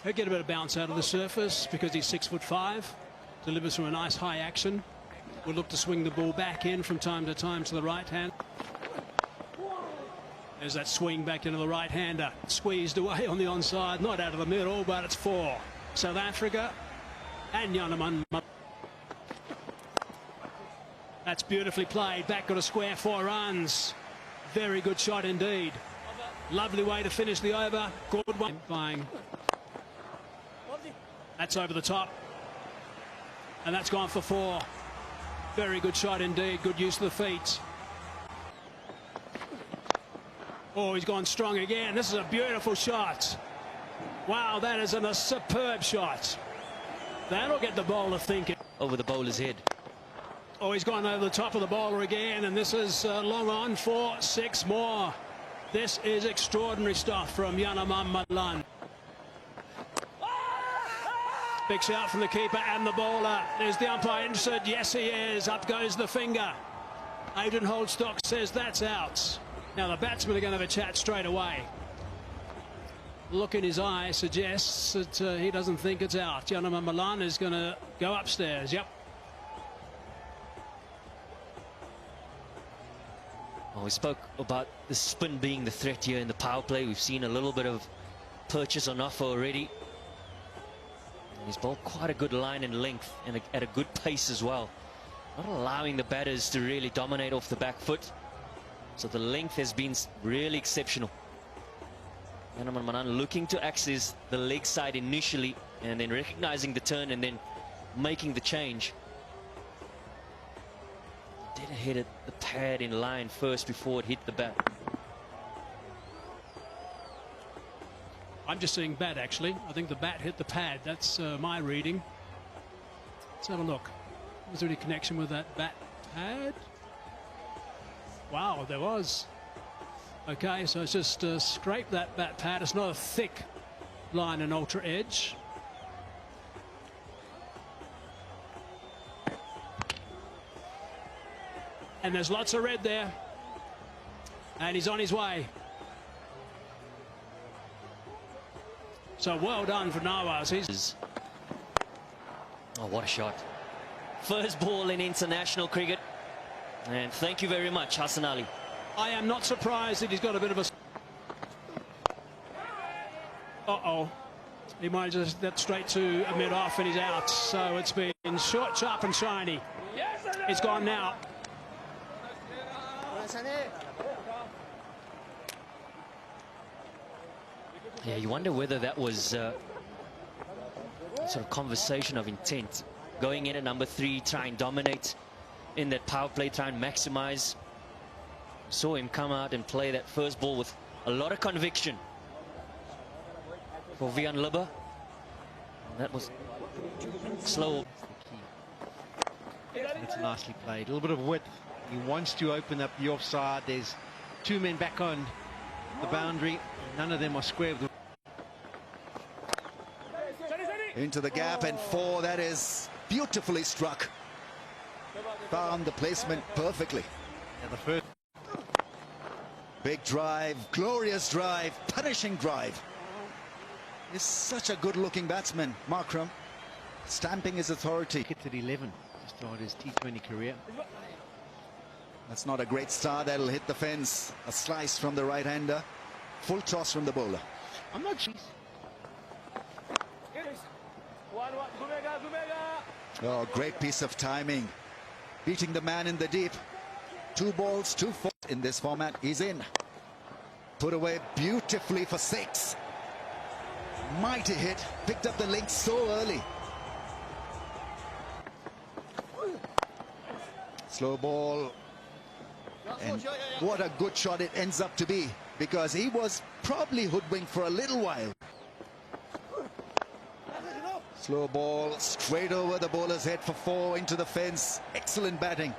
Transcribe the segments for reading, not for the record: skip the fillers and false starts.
He'll get a bit of bounce out of the surface because he's 6'5". Delivers from a nice high action. Will look to swing the ball back in from time to time to the right hand. There's that swing back into the right-hander. Squeezed away on the onside. Not out of the middle, but it's 4. South Africa and Yanaman. That's beautifully played. Back got a square 4 runs. Very good shot indeed. Lovely way to finish the over. Good one. Buying. That's over the top. And that's gone for 4. Very good shot indeed. Good use of the feet. Oh, he's gone strong again. This is a beautiful shot. Wow, that is a superb shot. That'll get the bowler thinking. Over the bowler's head. Oh, he's gone over the top of the bowler again, and this is long on for 6 more. This is extraordinary stuff from Yanaman Madlan. Big shout from the keeper and the bowler. There's the umpire interested. Yes, he is. Up goes the finger. Adrian Holdstock says that's out. Now the batsmen are going to have a chat straight away. Look in his eye suggests that he doesn't think it's out. Yanaman Madlan is going to go upstairs. Yep. Well, we spoke about the spin being the threat here in the power play. We've seen a little bit of purchase on offer already. And he's bowled quite a good line and length and at a good pace as well. Not allowing the batters to really dominate off the back foot. So the length has been really exceptional. Yanaman Madlan looking to access the leg side initially and then recognizing the turn and then making the change. Did hit it the pad in line first before it hit the bat. I'm just seeing bat actually. I think the bat hit the pad. That's my reading. Let's have a look. Was there any connection with that bat pad? Wow, there was. Okay, so it's just scrape that bat pad. It's not a thick line and ultra edge. And there's lots of red there. And he's on his way. So well done for Nawaz. Oh, what a shot. First ball in international cricket. And thank you very much, Hassan Ali. I am not surprised that he's got a bit of a... Uh-oh. He might just that straight to a mid-off and he's out. So it's been short, sharp and shiny. It's gone now. Yeah, you wonder whether that was sort of conversation of intent. Going in at number 3, try and dominate in that power play, try and maximize. Saw him come out and play that first ball with a lot of conviction for Vian Libba. That was slow. It's nicely played. A little bit of width. He wants to open up the offside. There's 2 men back on the boundary. None of them are square. Into the gap and 4. That is beautifully struck. Found the placement perfectly. Yeah, the first. Big drive, glorious drive, punishing drive. He's such a good-looking batsman, Markram, stamping his authority. Hit at 11 to start his T20 career. That's not a great start. That'll hit the fence. A slice from the right-hander. Full toss from the bowler. I'm not sure. Oh, great piece of timing. Beating the man in the deep. 2 balls, 2 4 in this format. He's in. Put away beautifully for 6. Mighty hit. Picked up the link so early. Slow ball. And what a good shot it ends up to be, because he was probably hoodwinked for a little while. Slow ball straight over the bowler's head for 4 into the fence. Excellent batting.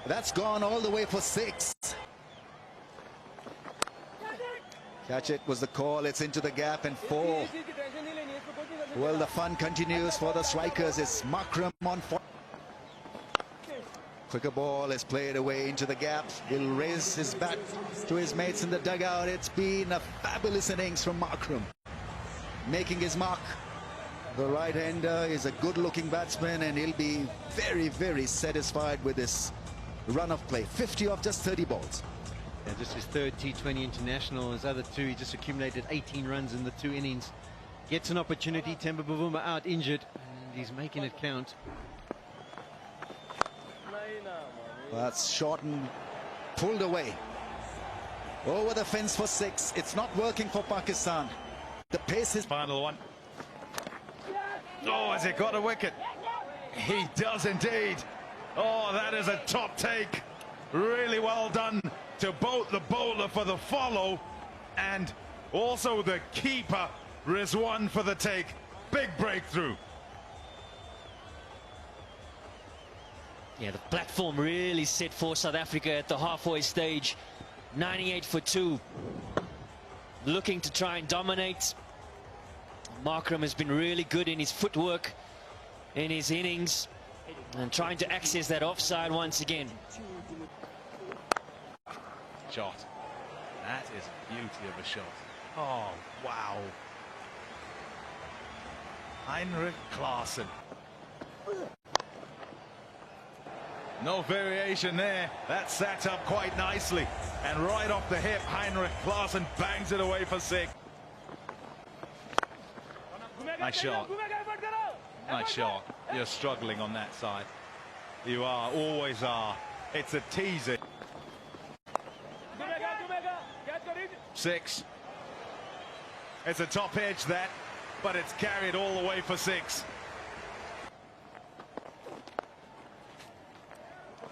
That's gone all the way for 6. Catch it was the call. It's into the gap and 4. Well, the fun continues for the strikers. It's Markram on 4. Quicker ball is played away into the gap. He'll raise his bat to his mates in the dugout. It's been a fabulous innings from Markram. making his mark. The right-hander is a good-looking batsman, and he'll be very, very satisfied with this run of play. 50 off just 30 balls. Yeah, just his third T20 international. His other two, he just accumulated 18 runs in the 2 innings. Gets an opportunity. Temba Bavuma out injured, and he's making it count. That's short and pulled away. Over the fence for 6. It's not working for Pakistan. The pace is... Final one. Oh, has he got a wicket? He does indeed. Oh, that is a top take. Really well done to both the bowler for the follow and also the keeper, Rizwan, for the take. Big breakthrough. Yeah, the platform really set for South Africa at the halfway stage. 98 for 2. Looking to try and dominate. Markram has been really good in his footwork in his innings and trying to access that offside once again. Shot. That is a beauty of a shot. Oh, wow. Heinrich Klaasen. No variation there. That sat up quite nicely. And right off the hip, Heinrich Klaasen bangs it away for 6. Nice shot. Nice shot. You're struggling on that side. You are, always are. It's a teaser. 6. It's a top edge, that, but it's carried all the way for 6.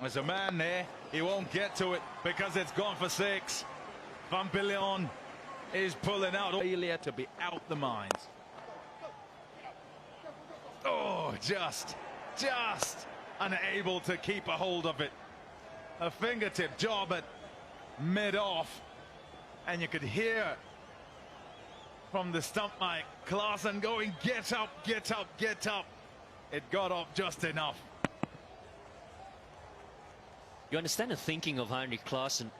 There's a man there. He won't get to it because it's gone for 6. Van Billion is pulling out. Failure to be out the mines. Oh, just unable to keep a hold of it. A fingertip job at mid-off, and you could hear from the stump mic Klaasen going, get up, get up, get up. It got up just enough. You understand the thinking of Heinrich Klaasen.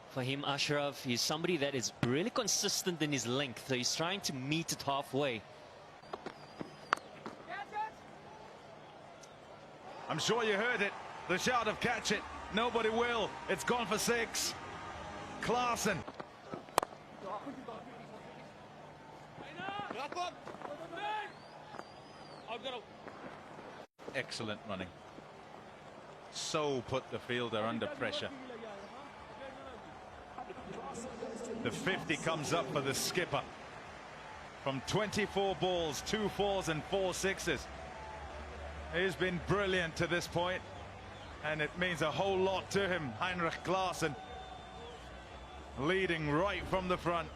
For him, Ashraf, he's somebody that is really consistent in his length, so he's trying to meet it halfway. I'm sure you heard it, the shout of catch it. Nobody will. It's gone for 6. Klaasen. Excellent running. So put the fielder under pressure. The 50 comes up for the skipper. From 24 balls, 2 4s and 4 6s. He's been brilliant to this point, and it means a whole lot to him. Heinrich Klaasen leading right from the front.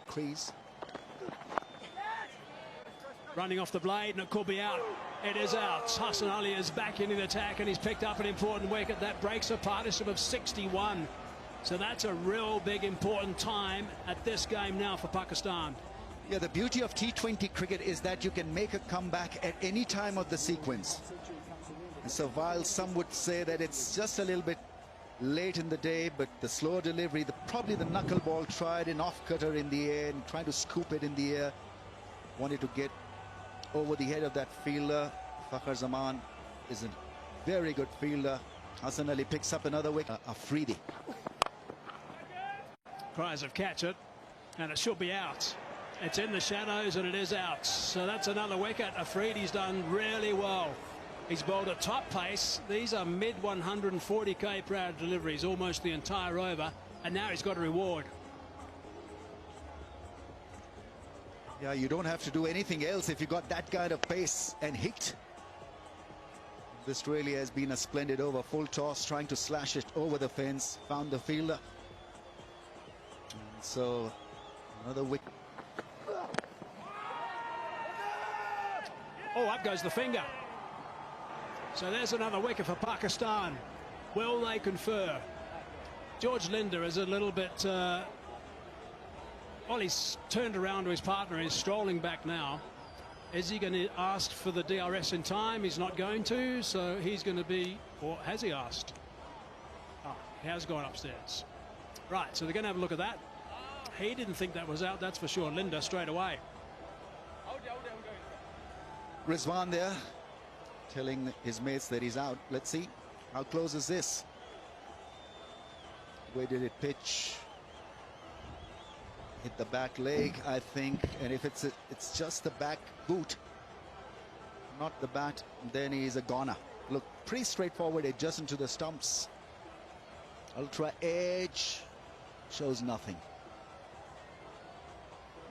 Crease. Running off the blade, and it could be out. It is out. Hassan Ali is back in the attack, and he's picked up an important wicket. That breaks a partnership of 61. So that's a real big important time at this game now for Pakistan. Yeah, the beauty of T20 cricket is that you can make a comeback at any time of the sequence. And so while some would say that it's just a little bit late in the day, but the slow delivery, probably the knuckleball tried an off-cutter in the air and trying to scoop it in the air. Wanted to get over the head of that fielder. Fakhar Zaman is a very good fielder. Hassan Ali picks up another wicket. Afridi. Cries of catch it, and it should be out. It's in the shadows, and it is out. So that's another wicket. Afridi's done really well. He's bowled at top pace. These are mid 140k per hour deliveries, almost the entire over, and now he's got a reward. Yeah, you don't have to do anything else if you got that kind of pace and hit. This really has been a splendid over. Full toss, trying to slash it over the fence. Found the fielder. And so another wicket. Oh, up goes the finger. So there's another wicket for Pakistan. Will they confer? George Linder is a little bit... well, he's turned around to his partner. He's strolling back now. Is he going to ask for the DRS in time? He's not going to, so he's going to be... Or has he asked? Oh, he has gone upstairs. Right, so they're going to have a look at that. He didn't think that was out, that's for sure. Linda straight away. Rizwan there telling his mates that he's out. Let's see. How close is this? Where did it pitch? Hit the back leg, I think. And if it's just the back boot, not the bat, then he's a goner. Look, pretty straightforward, adjacent to the stumps. Ultra edge shows nothing.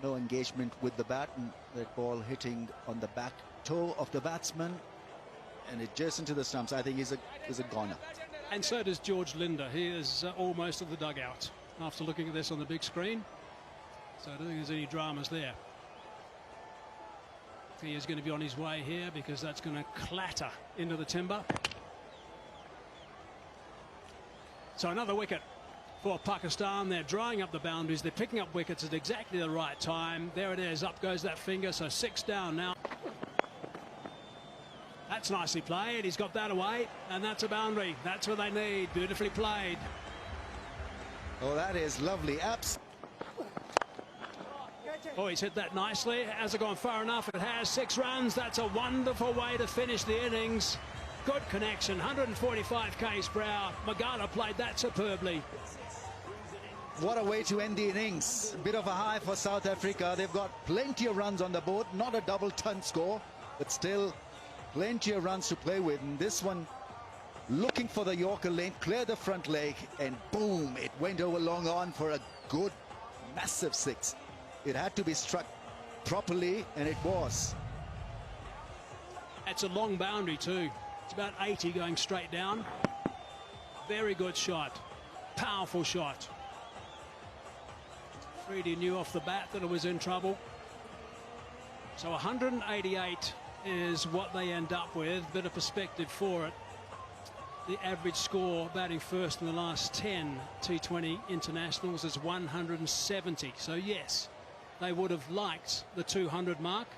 No engagement with the bat, and that ball hitting on the back toe of the batsman and adjacent to the stumps. I think he's a goner. And so does George Linder. He is almost at the dugout after looking at this on the big screen. So I don't think there's any dramas there. He is going to be on his way here because that's going to clatter into the timber. So another wicket for Pakistan. They're drying up the boundaries. They're picking up wickets at exactly the right time. There it is. Up goes that finger. So 6 down now. That's nicely played. He's got that away. And that's a boundary. That's what they need. Beautifully played. Oh, that is lovely. Oh, he's hit that nicely. Has it gone far enough? It has. 6 runs. That's a wonderful way to finish the innings. Good connection. 145 k's/h. Magala played that superbly. What a way to end the innings. A bit of a high for South Africa. They've got plenty of runs on the board. Not a double-ton score, but still plenty of runs to play with. And this one looking for the Yorker lane, clear the front leg, and boom, it went over long on for a good, massive 6. It had to be struck properly, and it was. It's a long boundary too. It's about 80 going straight down. Very good shot. Powerful shot. Freedy knew off the bat that it was in trouble. So 188 is what they end up with. Bit of perspective for it. The average score batting first in the last 10 T20 internationals is 170. So yes, they would have liked the 200 mark,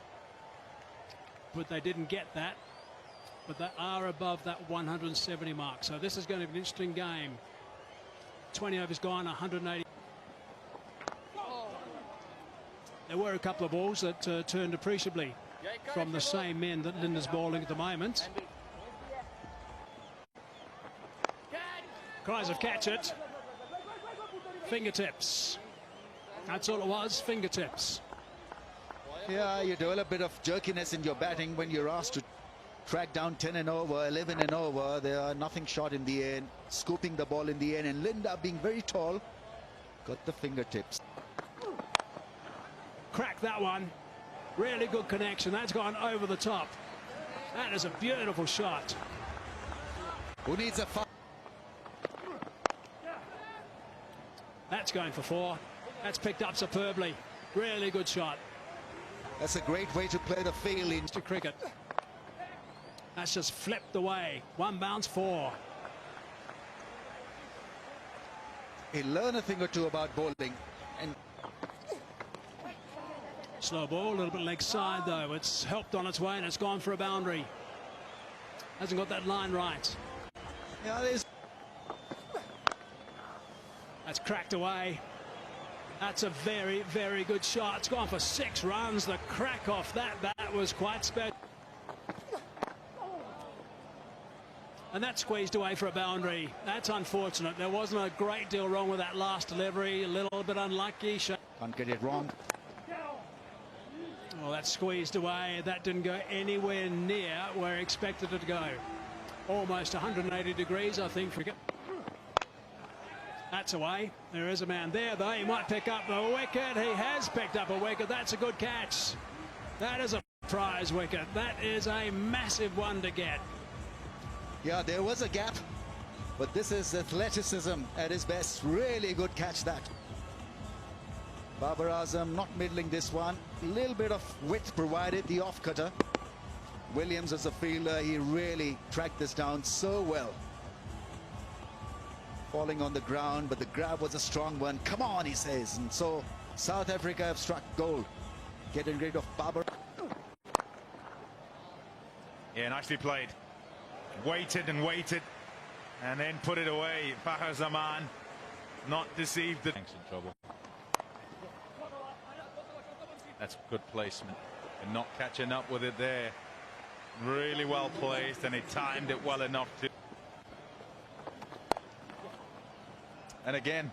but they didn't get that. But they are above that 170 mark. So this is going to be an interesting game. 20 overs gone, 180. There were a couple of balls that turned appreciably from the same men that Linda's bowling at the moment. Cries of catch it. Fingertips. That's all it was, fingertips. Yeah, you develop a bit of jerkiness in your batting when you're asked to track down 10 and over, 11 and over. There are nothing short in the end, scooping the ball in the end, and Linda, being very tall, got the fingertips. Crack that one. Really good connection. That's gone over the top. That is a beautiful shot. Who needs a foul? That's going for 4. That's picked up superbly. Really good shot. That's a great way to play the field into cricket. That's just flipped away. 1 bounce, 4. He'll learn a thing or two about bowling. And slow ball, a little bit leg side though. It's helped on its way and it's gone for a boundary. Hasn't got that line right. yeah, there's That's cracked away. That's a very, very good shot. It's gone for 6 runs. The crack off that was quite special. And that squeezed away for a boundary. That's unfortunate. There wasn't a great deal wrong with that last delivery. A little bit unlucky. Can't get it wrong. Well, that squeezed away. That didn't go anywhere near where I expected it to go. Almost 180 degrees, I think, for it. That's away. There is a man there, though. He might pick up the wicket. He has picked up a wicket. That's a good catch. That is a prize wicket. That is a massive one to get. Yeah, there was a gap, but this is athleticism at his best. Really good catch, that. Babar Azam not middling this one. A little bit of width provided, the off-cutter. Williams as a fielder, he really tracked this down so well. Falling on the ground, but the grab was a strong one. Come on, he says. And so South Africa have struck gold, getting rid of Babar. Yeah, nicely played. Waited and waited, and then put it away. Fahar Zaman not deceived. Thanks in trouble. That's good placement and not catching up with it there. Really well placed, and he timed it well enough to. And again,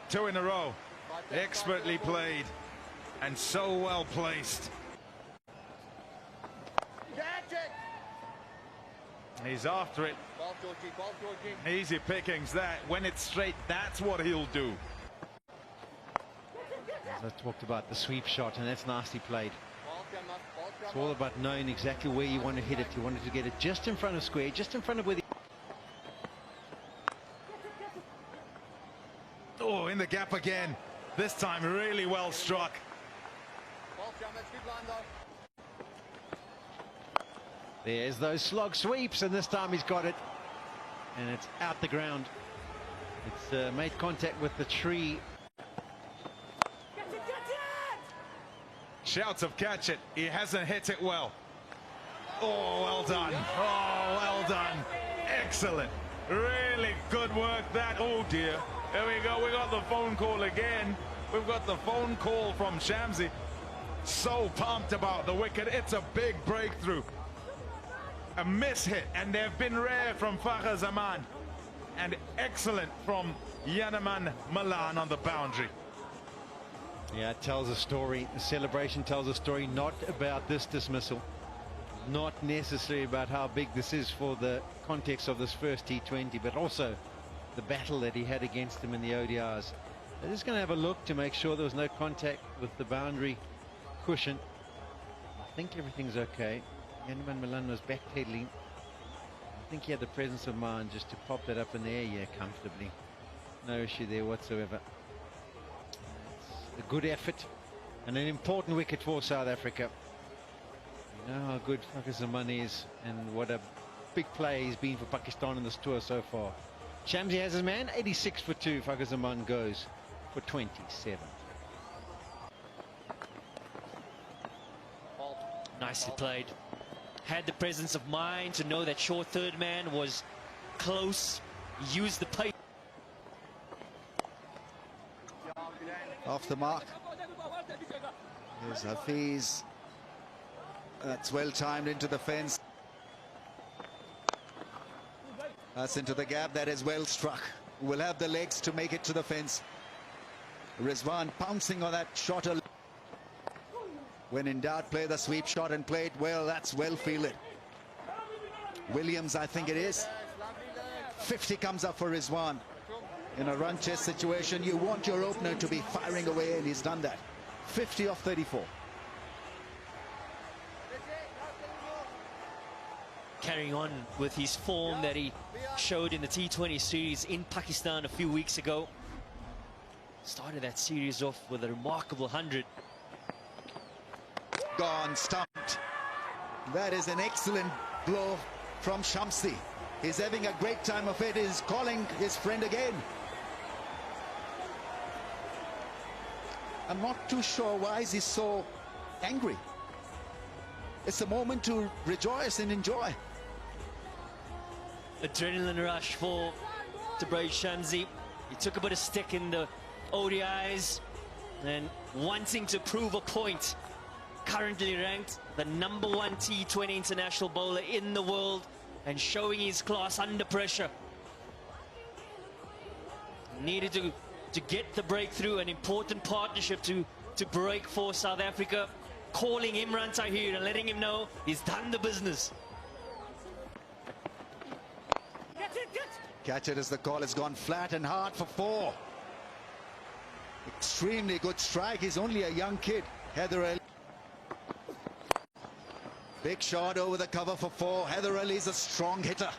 2 in a row. Expertly played and so well placed. He's after it. Easy pickings that. When it's straight, that's what he'll do. As I talked about the sweep shot, and that's nicely played. It's all about knowing exactly where you want to hit it. You wanted to get it just in front of square, just in front of where the... Oh, in the gap again. This time really well struck. There's those slog sweeps, and this time he's got it. And it's out the ground. It's made contact with the tree. Shouts of catch it. He hasn't hit it well. Oh, well done. Oh, well done. Excellent. Really good work that. Oh, dear. There we go. We got the phone call again. We've got the phone call from Shamsi. So pumped about the wicket. It's a big breakthrough. A miss hit, and they've been rare from Fakhar Zaman, and excellent from Yanaman Malan on the boundary. Yeah, it tells a story. The celebration tells a story, not about this dismissal, not necessarily about how big this is for the context of this first T20, but also the battle that he had against him in the ODIs. They're just going to have a look to make sure there was no contact with the boundary cushion. I think everything's okay. Yanaman Malan was backpedaling. I think he had the presence of mind just to pop that up in the air, yeah, comfortably. No issue there whatsoever. It's a good effort and an important wicket for South Africa. You know how good Fakhar Zaman is and what a big play he's been for Pakistan in this tour so far. Shamsi has his man, 86 for 2. Fakhar Zaman goes for 27. Nicely played. Had the presence of mind to know that short third man was close. Used the pace. Off the mark. Here's Hafiz. That's well timed into the fence. That's into the gap. That is well struck. Will have the legs to make it to the fence. Rizwan pouncing on that shot. When in doubt, play the sweep shot, and play it well. That's well fielded. Williams, I think it is. 50 comes up for Rizwan. In a run chase situation, you want your opener to be firing away, and he's done that. 50 off 34. Carrying on with his form that he showed in the T20 series in Pakistan a few weeks ago. Started that series off with a remarkable 100. Gone, stumped. That is an excellent blow from Shamsi. He's having a great time of it. He's calling his friend again. I'm not too sure why he's so angry. It's a moment to rejoice and enjoy. Adrenaline rush for Tabraiz Shamsi. He took a bit of stick in the ODIs and wanting to prove a point. Currently ranked the #1 T20 international bowler in the world and showing his class under pressure. Needed to get the breakthrough, an important partnership to break for South Africa. Calling Imran Tahir and letting him know he's done the business. Catch it as the call has gone flat and hard for 4. Extremely good strike. He's only a young kid. Heather Ali. Big shot over the cover for 4. Heather Ali's a strong hitter.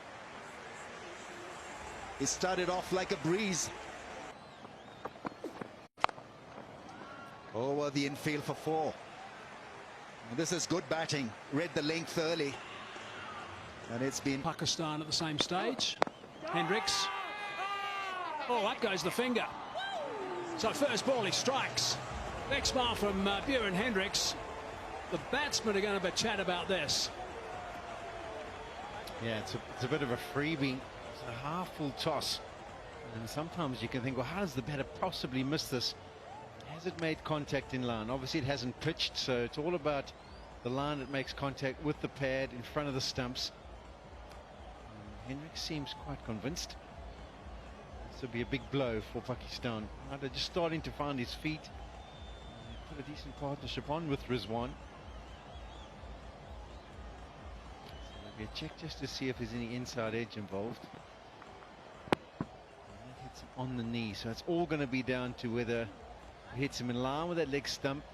He started off like a breeze. Over the infield for 4. This is good batting. Read the length early. And it's been... Pakistan at the same stage. Hendricks. Oh, up goes the finger. So first ball he strikes. Next ball from Buren Hendricks. The batsmen are going to have a chat about this. Yeah, it's a bit of a freebie. It's a half full toss. And sometimes you can think, well, how does the batter possibly miss this? has it made contact in line? Obviously it hasn't pitched, so it's all about the line that makes contact with the pad in front of the stumps. Hendricks seems quite convinced. This will be a big blow for Pakistan. Now they're just starting to find his feet. Put a decent partnership on with Rizwan. So there'll be a check just to see if there's any inside edge involved. And that hits him on the knee, so it's all going to be down to whether it hits him in line with that leg stump.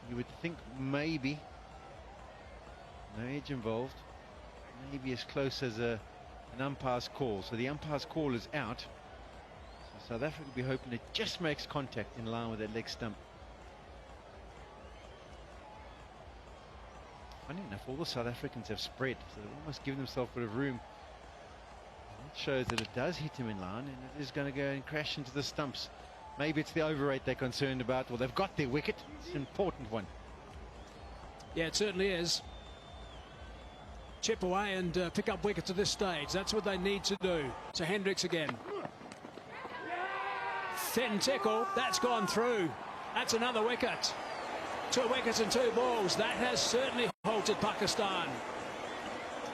You would think maybe. No edge involved. Maybe as close as an umpire's call. So the umpire's call is out. So South Africa will be hoping it just makes contact in line with that leg stump. Funny enough, all the South Africans have spread, so they've almost given themselves a bit of room. And that shows that it does hit him in line, and it is going to go and crash into the stumps. Maybe it's the overrate they're concerned about. Well, they've got their wicket. It's an important one. Yeah, it certainly is. Chip away and pick up wickets at this stage. That's what they need to do. So Hendricks again. Thin tickle. That's gone through. That's another wicket. 2 wickets and 2 balls. That has certainly halted Pakistan.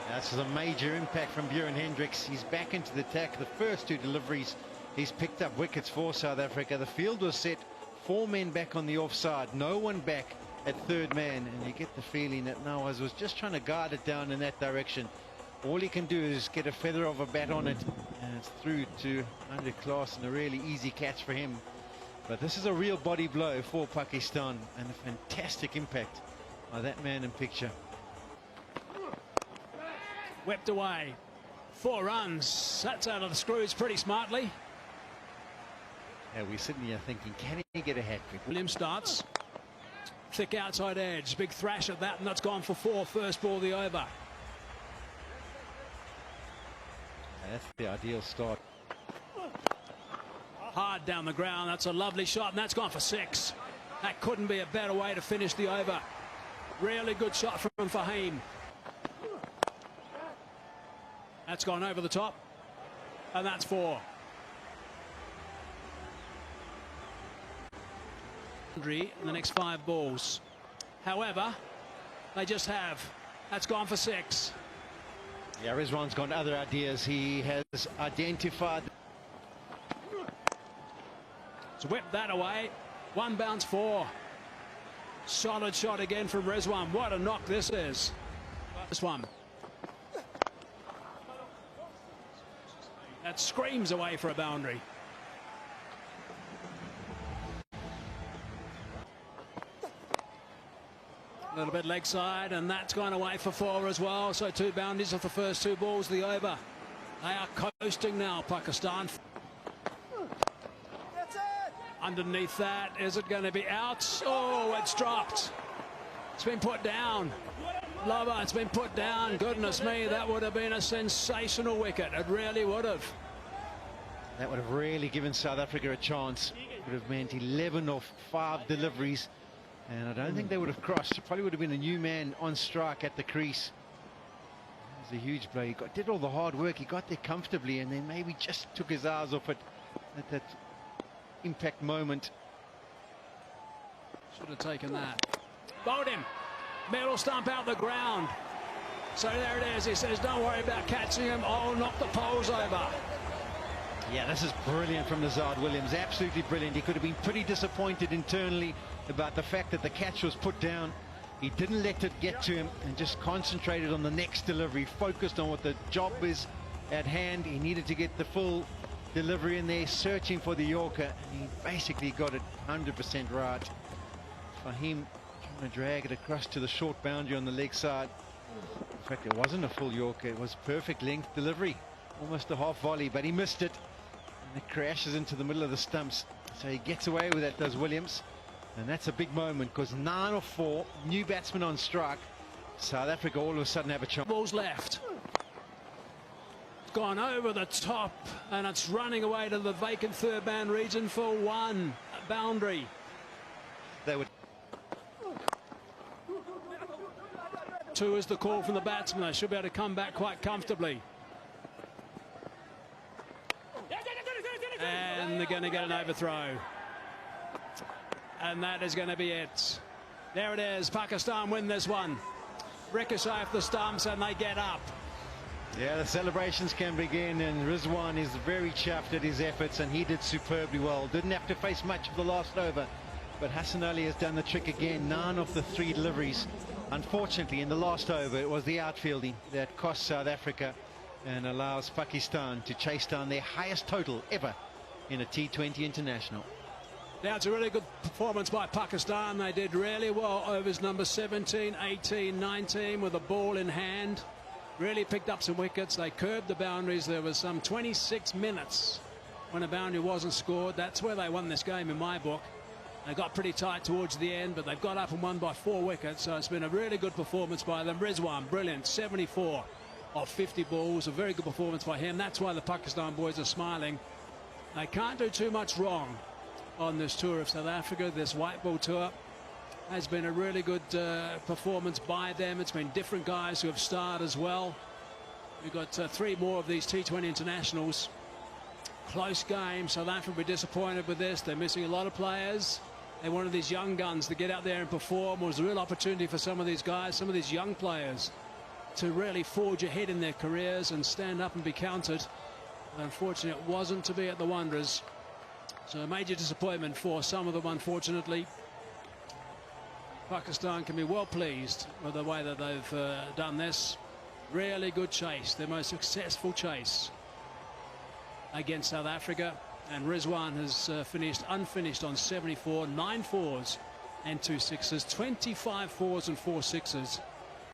That's a major impact from Buren Hendricks. He's back into the attack. The first 2 deliveries, he's picked up wickets for South Africa. The field was set. 4 men back on the offside. No one back at third man. And you get the feeling that Nawaz was just trying to guide it down in that direction. All he can do is get a feather of a bat on it. And it's through to under class and a really easy catch for him. But this is a real body blow for Pakistan and a fantastic impact by that man in picture. Whipped away. 4 runs. That's out of the screws pretty smartly. Yeah, we're sitting here thinking, can he get a hat-trick? Williams starts. Thick outside edge. Big thrash at that, and that's gone for 4. First ball the over. That's the ideal start. Hard down the ground. That's a lovely shot, and that's gone for 6. That couldn't be a better way to finish the over. Really good shot from Fahim. That's gone over the top, and that's 4. In the next 5 balls. However, they just have. That's gone for 6. Yeah, Rizwan's got other ideas. He has identified. So whip that away. 1 bounce 4. Solid shot again from Rizwan. What a knock this is. This one. That screams away for a boundary. A little bit leg side, and that's gone away for 4 as well. So 2 boundaries off the first 2 balls, the over. They are coasting now, Pakistan. Underneath that, is it going to be out? Oh, it's dropped. It's been put down. Lover, it's been put down. Goodness me, that would have been a sensational wicket. It really would have. That would have really given South Africa a chance. It would have meant 11 off 5 deliveries. And I don't think they would have crossed. It probably would have been a new man on strike at the crease. It was a huge blow. He did all the hard work. He got there comfortably and then maybe just took his eyes off it at that impact moment. Should have taken that. Bowled him. Middle stump out the ground. So there it is. He says, don't worry about catching him. I'll knock the poles over. Yeah, this is brilliant from Nazard Williams. Absolutely brilliant. He could have been pretty disappointed internally about the fact that the catch was put down. He didn't let it get to him and just concentrated on the next delivery, focused on what the job is at hand. He needed to get the full delivery in there, searching for the Yorker, and he basically got it 100% right. Fahim trying to drag it across to the short boundary on the leg side. In fact, it wasn't a full Yorker, it was perfect length delivery, almost a half volley, but he missed it, and it crashes into the middle of the stumps. So he gets away with that, does Williams, and that's a big moment because 9 off 4, new batsman on strike. South Africa all of a sudden have a chance. Balls left. Gone over the top, and it's running away to the vacant third man region for 1 boundary. They would. 2 is the call from the batsman. They should be able to come back quite comfortably. And they're going to get an overthrow. and that is going to be it. There it is. Pakistan win this one. Ricochet off the stumps, and they get up. Yeah, the celebrations can begin, and Rizwan is very chuffed at his efforts, and he did superbly well. Didn't have to face much of the last over, but Hassan Ali has done the trick again. 9 of the 3 deliveries. Unfortunately, in the last over, it was the outfielding that cost South Africa and allows Pakistan to chase down their highest total ever in a T20 international. Now, it's a really good performance by Pakistan. They did really well. Overs number 17, 18, 19 with a ball in hand. Really picked up some wickets. They curbed the boundaries. There was some 26 minutes when a boundary wasn't scored. That's where they won this game in my book. They got pretty tight towards the end, but they've got up and won by 4 wickets. So it's been a really good performance by them. Rizwan, brilliant, 74 of 50 balls. A very good performance by him. That's why the Pakistan boys are smiling. They can't do too much wrong on this tour of South Africa. This white ball tour has been a really good performance by them. It's been different guys who have starred as well. We've got 3 more of these T20 internationals. Close game. South Africa will be disappointed with this. They're missing a lot of players. They wanted these young guns to get out there and perform. It was a real opportunity for some of these guys, some of these young players, to really forge ahead in their careers and stand up and be counted. Unfortunately, it wasn't to be at the Wanderers. So a major disappointment for some of them, unfortunately. Pakistan can be well pleased with the way that they've done this. Really good chase, their most successful chase against South Africa. And Rizwan has finished unfinished on 74, 9 fours and 2 sixes, 25 fours and 4 sixes.